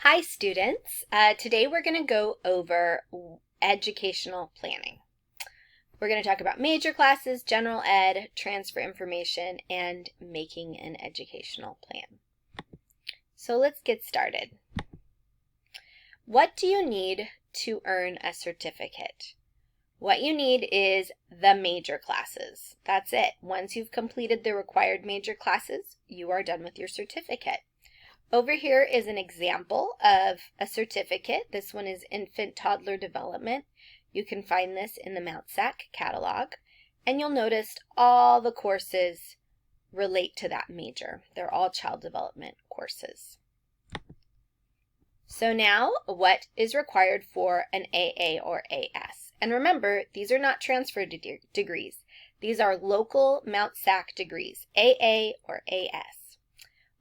Hi students, today we're going to go over educational planning. We're going to talk about major classes, general ed, transfer information, and making an educational plan. So let's get started. What do you need to earn a certificate? What you need is the major classes. That's it. Once you've completed the required major classes, you are done with your certificate. Over here is an example of a certificate. This one is Infant Toddler Development. You can find this in the Mount SAC catalog, and you'll notice all the courses relate to that major. They're all child development courses. So now, what is required for an AA or AS? And remember, these are not transfer degrees. These are local Mount SAC degrees, AA or AS.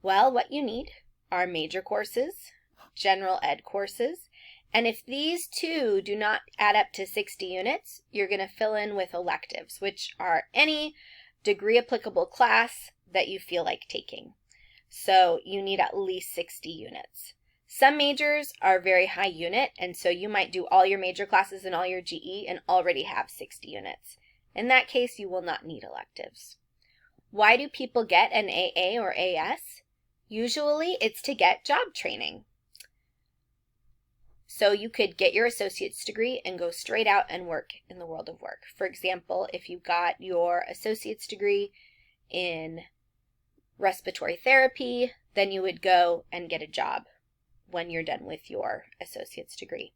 Well, what you need are major courses, general ed courses, and if these two do not add up to 60 units, you're going to fill in with electives, which are any degree applicable class that you feel like taking. So you need at least 60 units. Some majors are very high unit, and so you might do all your major classes and all your GE and already have 60 units. In that case, you will not need electives. Why do people get an AA or AS? Usually it's to get job training. So you could get your associate's degree and go straight out and work in the world of work. For example, if you got your associate's degree in respiratory therapy, then you would go and get a job when you're done with your associate's degree.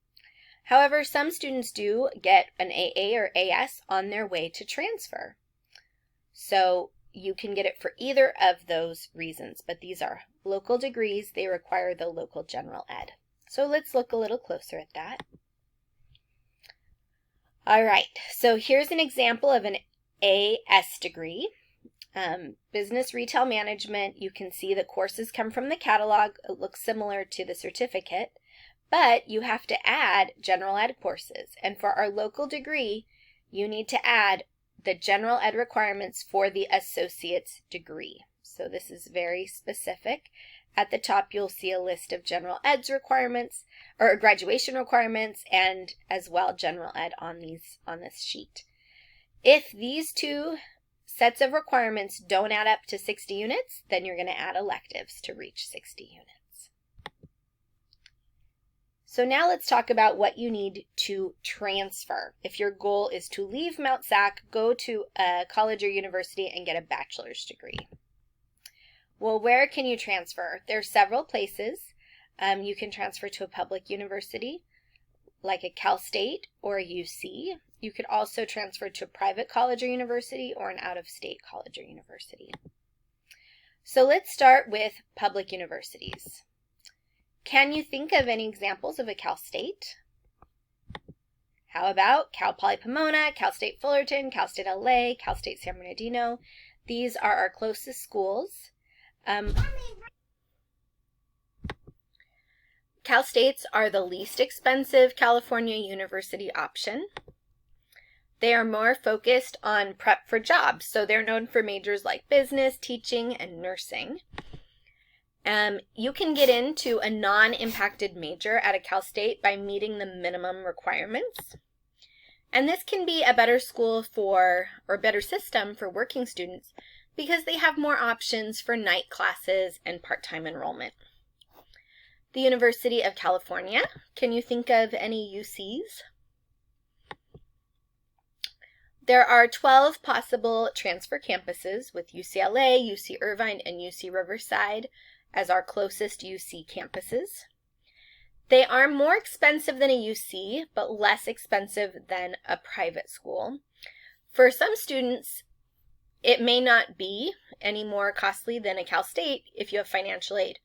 However, some students do get an AA or AS on their way to transfer. So you can get it for either of those reasons, but these are local degrees. They require the local general ed. So let's look a little closer at that. All right, so here's an example of an AS degree. Business Retail Management. You can see the courses come from the catalog. It looks similar to the certificate, but you have to add general ed courses. And for our local degree, you need to add the general ed requirements for the associate's degree. So this is very specific. At the top, you'll see a list of general ed's requirements or graduation requirements, and as well general ed on this sheet. If these two sets of requirements don't add up to 60 units, then you're going to add electives to reach 60 units. So now let's talk about what you need to transfer. If your goal is to leave Mount SAC, go to a college or university and get a bachelor's degree. Well, where can you transfer? There are several places. You can transfer to a public university, like a Cal State or a UC. You could also transfer to a private college or university or an out-of-state college or university. So let's start with public universities. Can you think of any examples of a Cal State? How about Cal Poly Pomona, Cal State Fullerton, Cal State LA, Cal State San Bernardino? These are our closest schools. Cal States are the least expensive California university option. They are more focused on prep for jobs, so they're known for majors like business, teaching, and nursing. You can get into a non-impacted major at a Cal State by meeting the minimum requirements. And this can be a better school or better system for working students because they have more options for night classes and part-time enrollment. The University of California, can you think of any UCs? There are 12 possible transfer campuses with UCLA, UC Irvine, and UC Riverside as our closest UC campuses. They are more expensive than a UC, but less expensive than a private school. For some students, it may not be any more costly than a Cal State if you have financial aid.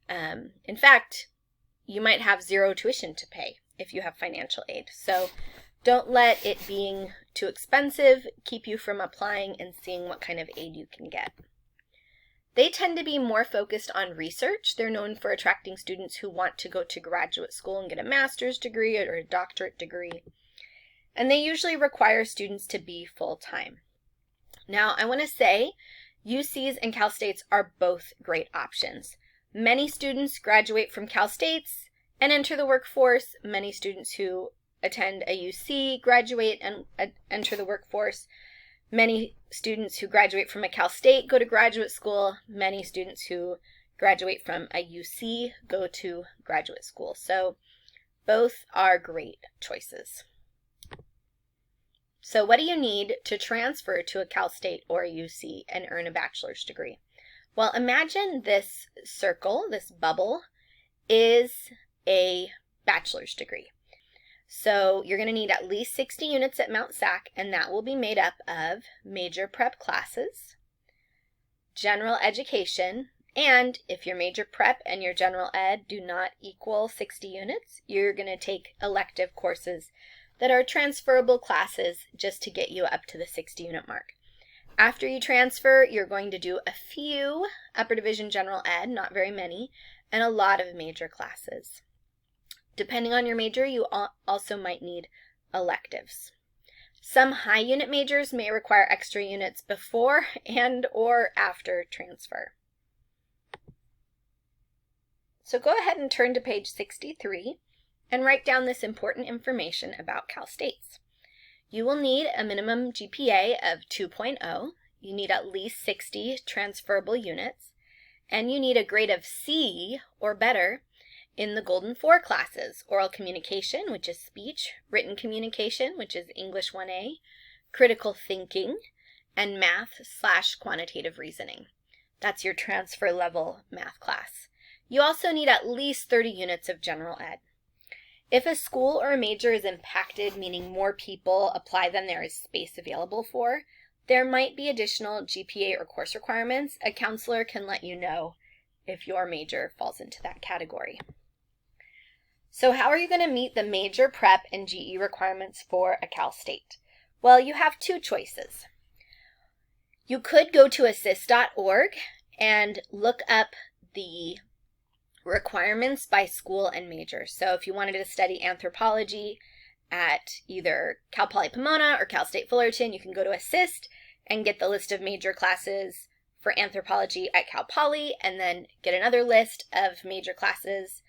In fact, you might have zero tuition to pay if you have financial aid. So don't let it being too expensive keep you from applying and seeing what kind of aid you can get. They tend to be more focused on research. They're known for attracting students who want to go to graduate school and get a master's degree or a doctorate degree. And they usually require students to be full-time. Now, I want to say UCs and Cal States are both great options. Many students graduate from Cal States and enter the workforce. Many students who attend a UC graduate and enter the workforce. Many students who graduate from a Cal State go to graduate school. Many students who graduate from a UC go to graduate school. So both are great choices. So what do you need to transfer to a Cal State or a UC and earn a bachelor's degree? Well, imagine this circle, this bubble, is a bachelor's degree. So you're going to need at least 60 units at Mount SAC, and that will be made up of major prep classes, general education, and if your major prep and your general ed do not equal 60 units, you're going to take elective courses that are transferable classes just to get you up to the 60 unit mark. After you transfer, you're going to do a few upper division general ed, not very many, and a lot of major classes. Depending on your major, you also might need electives. Some high unit majors may require extra units before and or after transfer. So go ahead and turn to page 63 and write down this important information about Cal States. You will need a minimum GPA of 2.0, you need at least 60 transferable units, and you need a grade of C or better in the Golden 4 classes: oral communication, which is speech, written communication, which is English 1A, critical thinking, and math/quantitative reasoning. That's your transfer level math class. You also need at least 30 units of general ed. If a school or a major is impacted, meaning more people apply than there is space available for, there might be additional GPA or course requirements. A counselor can let you know if your major falls into that category. So how are you going to meet the major prep and GE requirements for a Cal State? Well, you have two choices. You could go to assist.org and look up the requirements by school and major. So if you wanted to study anthropology at either Cal Poly Pomona or Cal State Fullerton, you can go to Assist and get the list of major classes for anthropology at Cal Poly, and then get another list of major classes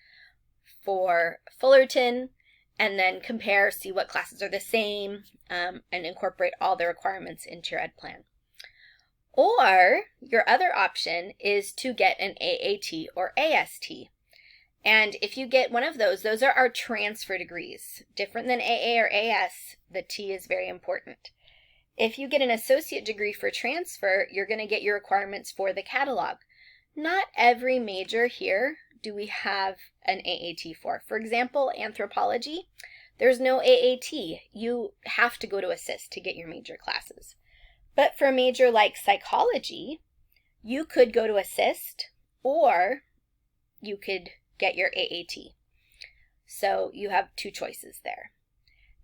for Fullerton, and then compare, see what classes are the same, and incorporate all the requirements into your ed plan. Or your other option is to get an AAT or AST. And if you get one of those are our transfer degrees. Different than AA or AS, the T is very important. If you get an associate degree for transfer, you're going to get your requirements for the catalog. Not every major here do we have an AAT for. For example, anthropology, there's no AAT. You have to go to Assist to get your major classes. But for a major like psychology, you could go to Assist or you could get your AAT. So you have two choices there.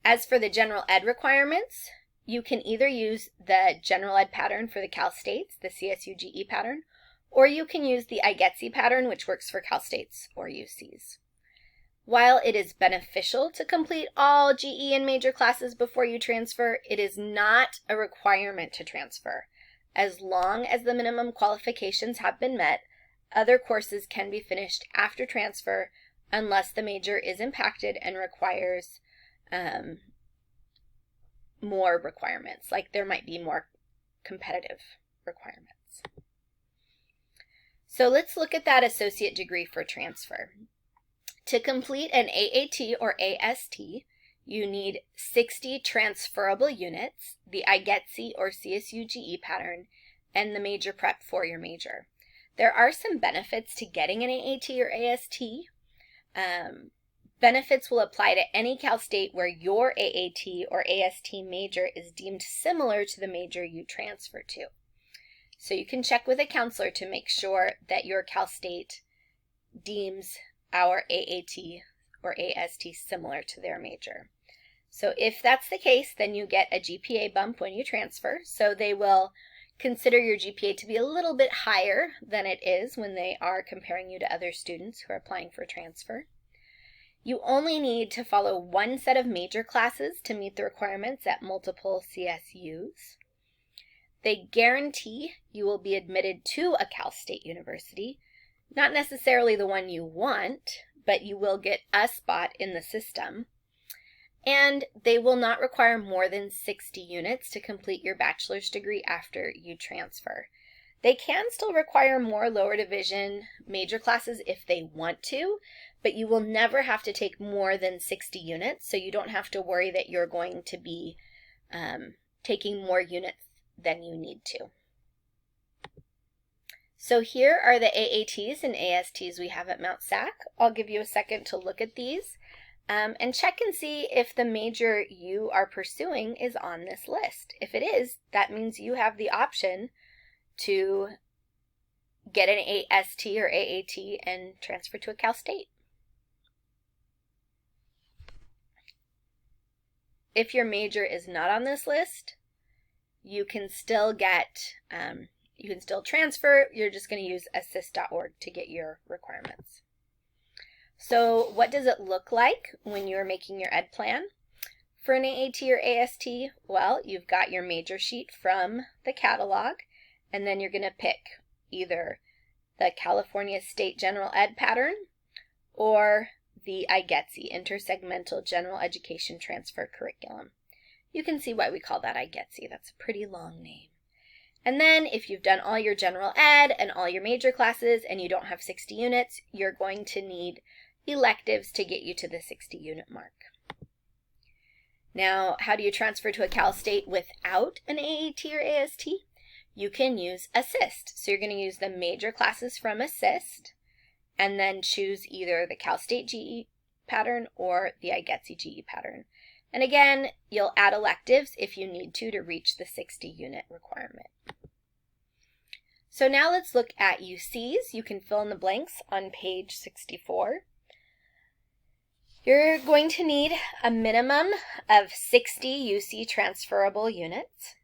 As for the general ed requirements, you can either use the general ed pattern for the Cal States, the CSU GE pattern, or you can use the IGETC pattern, which works for Cal States or UCs. While it is beneficial to complete all GE and major classes before you transfer, it is not a requirement to transfer. As long as the minimum qualifications have been met, other courses can be finished after transfer unless the major is impacted and requires more requirements, like there might be more competitive requirements. So let's look at that associate degree for transfer. To complete an AAT or AST, you need 60 transferable units, the IGETC or CSU GE pattern, and the major prep for your major. There are some benefits to getting an AAT or AST. Benefits will apply to any Cal State where your AAT or AST major is deemed similar to the major you transfer to. So you can check with a counselor to make sure that your Cal State deems our AAT or AST similar to their major. So if that's the case, then you get a GPA bump when you transfer. So they will consider your GPA to be a little bit higher than it is when they are comparing you to other students who are applying for transfer. You only need to follow one set of major classes to meet the requirements at multiple CSUs. They guarantee you will be admitted to a Cal State University. Not necessarily the one you want, but you will get a spot in the system. And they will not require more than 60 units to complete your bachelor's degree after you transfer. They can still require more lower division major classes if they want to, but you will never have to take more than 60 units, so you don't have to worry that you're going to be taking more units than you need to. So here are the AATs and ASTs we have at Mount SAC. I'll give you a second to look at these and check and see if the major you are pursuing is on this list. If it is, that means you have the option to get an AST or AAT and transfer to a Cal State. If your major is not on this list, you can still get, you can still transfer. You're just going to use assist.org to get your requirements. So what does it look like when you're making your ed plan? For an AAT or AST, well, you've got your major sheet from the catalog, and then you're going to pick either the California State General Ed pattern or the IGETC, Intersegmental General Education Transfer Curriculum. You can see why we call that IGETC. That's a pretty long name. And then if you've done all your general ed and all your major classes and you don't have 60 units, you're going to need electives to get you to the 60 unit mark. Now, how do you transfer to a Cal State without an AAT or AST? You can use Assist. So you're going to use the major classes from Assist and then choose either the Cal State GE pattern or the IGETC GE pattern. And again, you'll add electives if you need to reach the 60 unit requirement. So now let's look at UCs. You can fill in the blanks on page 64. You're going to need a minimum of 60 UC transferable units.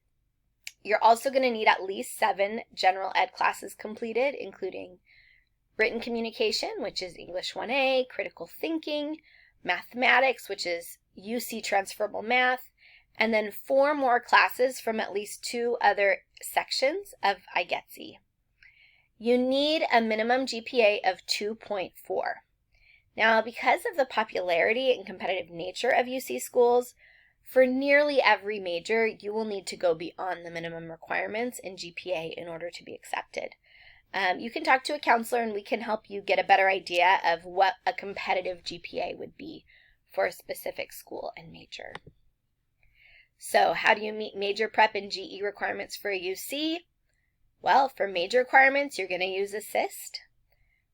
You're also going to need at least 7 general ed classes completed, including written communication, which is English 1A, critical thinking, mathematics, which is UC transferable math, and then 4 more classes from at least 2 other sections of IGETC. You need a minimum GPA of 2.4. Now, because of the popularity and competitive nature of UC schools, for nearly every major, you will need to go beyond the minimum requirements in GPA in order to be accepted. You can talk to a counselor and we can help you get a better idea of what a competitive GPA would be for a specific school and major. So how do you meet major prep and GE requirements for a UC? Well, for major requirements, you're going to use Assist.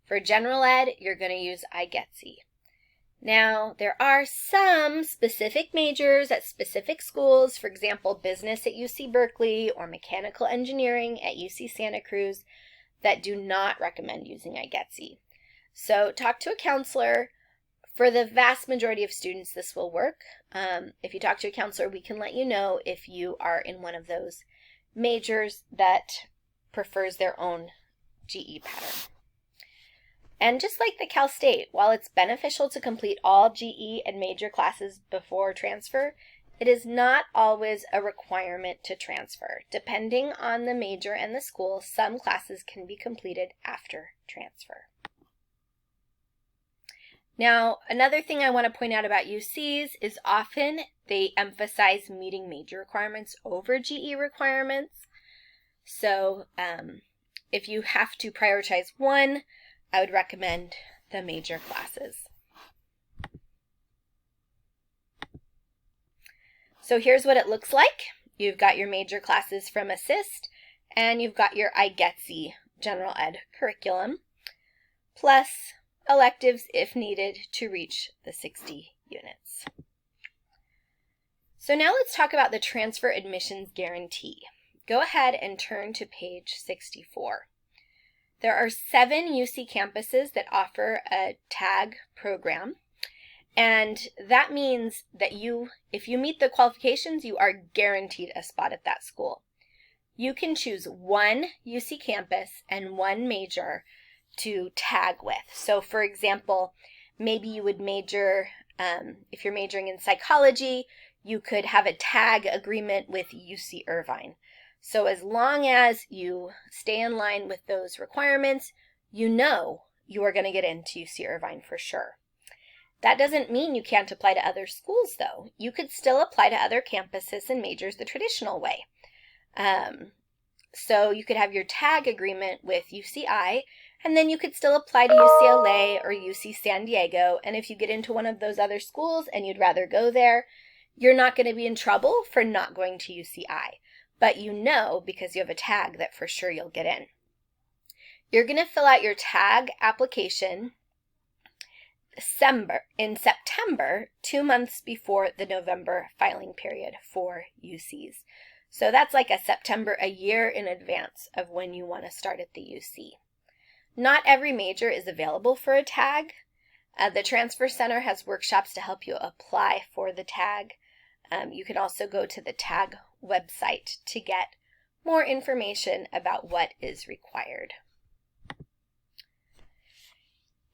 For general ed, you're going to use IGETC. Now, there are some specific majors at specific schools, for example, business at UC Berkeley or mechanical engineering at UC Santa Cruz, that do not recommend using IGETC. So talk to a counselor. For the vast majority of students, this will work. If you talk to a counselor, we can let you know if you are in one of those majors that prefers their own GE pattern. And just like the Cal State, while it's beneficial to complete all GE and major classes before transfer, it is not always a requirement to transfer. Depending on the major and the school, some classes can be completed after transfer. Now, another thing I want to point out about UCs is often they emphasize meeting major requirements over GE requirements. So if you have to prioritize one, I would recommend the major classes. So here's what it looks like. You've got your major classes from Assist, and you've got your IGETC General Ed curriculum, plus electives if needed to reach the 60 units. So now let's talk about the transfer admissions guarantee. Go ahead and turn to page 64. There are 7 UC campuses that offer a TAG program, and that means that if you meet the qualifications, you are guaranteed a spot at that school. You can choose one UC campus and one major to tag with. So for example, maybe you would major, if you're majoring in psychology, you could have a tag agreement with UC Irvine. So as long as you stay in line with those requirements, you know you are going to get into UC Irvine for sure. That doesn't mean you can't apply to other schools, though. You could still apply to other campuses and majors the traditional way. So you could have your tag agreement with UCI, and then you could still apply to UCLA or UC San Diego, and if you get into one of those other schools and you'd rather go there, you're not going to be in trouble for not going to UCI. But you know, because you have a tag, that for sure you'll get in. You're going to fill out your tag application in September, 2 months before the November filing period for UCs. So that's like a year in advance of when you want to start at the UC. Not every major is available for a tag. The Transfer Center has workshops to help you apply for the tag. You can also go to the tag website to get more information about what is required.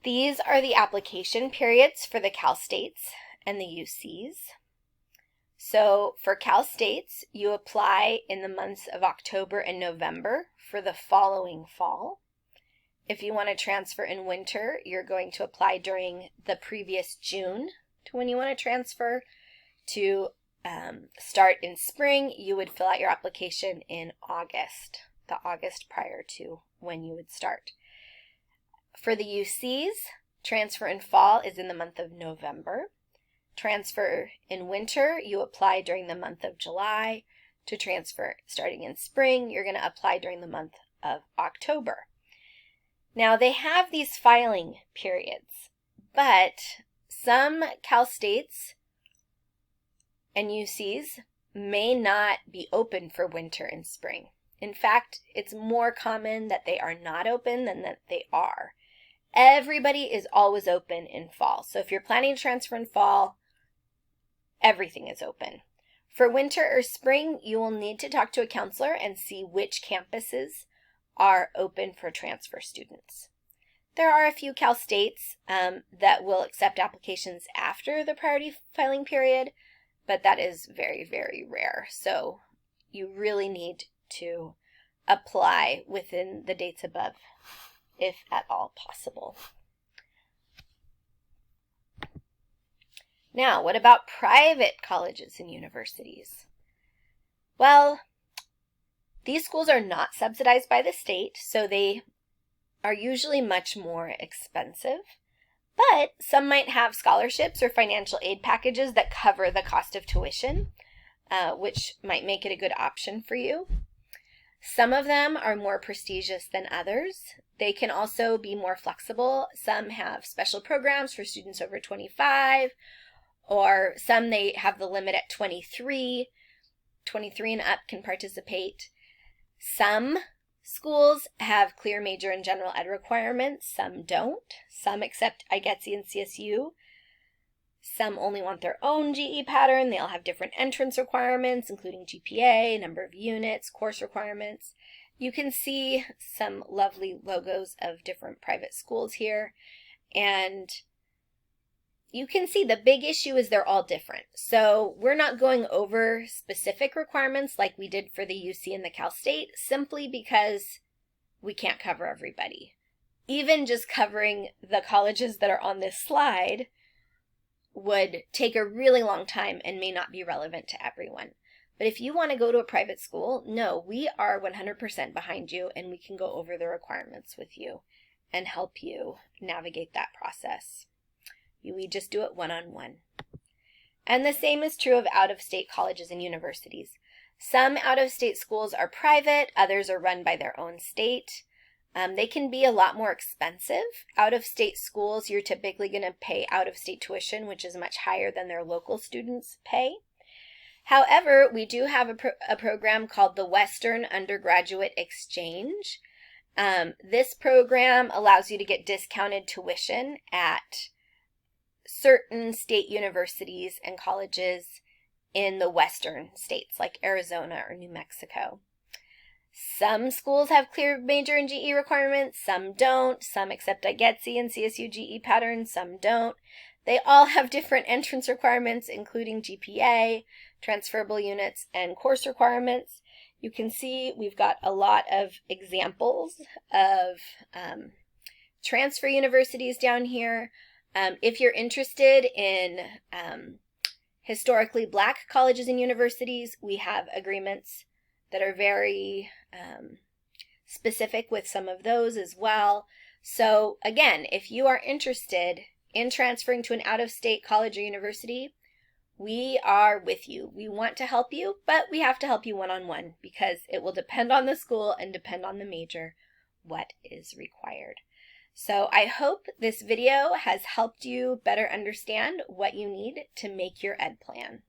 These are the application periods for the Cal States and the UCs. So for Cal States, you apply in the months of October and November for the following fall. If you want to transfer in winter, you're going to apply during the previous June to when you want to transfer. To start in spring, you would fill out your application in August, the August prior to when you would start. For the UCs, transfer in fall is in the month of November. Transfer in winter, you apply during the month of July. To transfer starting in spring, you're going to apply during the month of October. Now, they have these filing periods, but some Cal States and UCs may not be open for winter and spring. In fact, it's more common that they are not open than that they are. Everybody is always open in fall. So if you're planning to transfer in fall, everything is open. For winter or spring, you will need to talk to a counselor and see which campuses are open for transfer students. There are a few Cal States that will accept applications after the priority filing period, but that is very, very rare. So you really need to apply within the dates above, if at all possible. Now, what about private colleges and universities? Well, these schools are not subsidized by the state, so they are usually much more expensive. But some might have scholarships or financial aid packages that cover the cost of tuition, which might make it a good option for you. Some of them are more prestigious than others. They can also be more flexible. Some have special programs for students over 25, or some they have the limit at 23. 23 and up can participate. Some schools have clear major and general ed requirements. Some don't. Some accept IGETC and CSU. Some only want their own GE pattern. They all have different entrance requirements, including GPA, number of units, course requirements. You can see some lovely logos of different private schools here. And you can see the big issue is they're all different. So we're not going over specific requirements like we did for the UC and the Cal State, simply because we can't cover everybody. Even just covering the colleges that are on this slide would take a really long time and may not be relevant to everyone. But if you want to go to a private school, no, we are 100% behind you, and we can go over the requirements with you and help you navigate that process. We just do it one-on-one. And the same is true of out-of-state colleges and universities. Some out-of-state schools are private, others are run by their own state. They can be a lot more expensive. Out-of-state schools, you're typically going to pay out-of-state tuition, which is much higher than their local students pay. However, we do have a program called the Western Undergraduate Exchange. This program allows you to get discounted tuition at certain state universities and colleges in the western states like Arizona or New Mexico. Some schools have clear major and GE requirements, some don't. Some accept IGETC and CSU GE patterns, some don't. They all have different entrance requirements, including GPA, transferable units, and course requirements. You can see we've got a lot of examples of transfer universities down here. If you're interested in historically Black colleges and universities, we have agreements that are very specific with some of those as well. So again, if you are interested in transferring to an out-of-state college or university, we are with you. We want to help you, but we have to help you one-on-one because it will depend on the school and depend on the major what is required. So I hope this video has helped you better understand what you need to make your ed plan.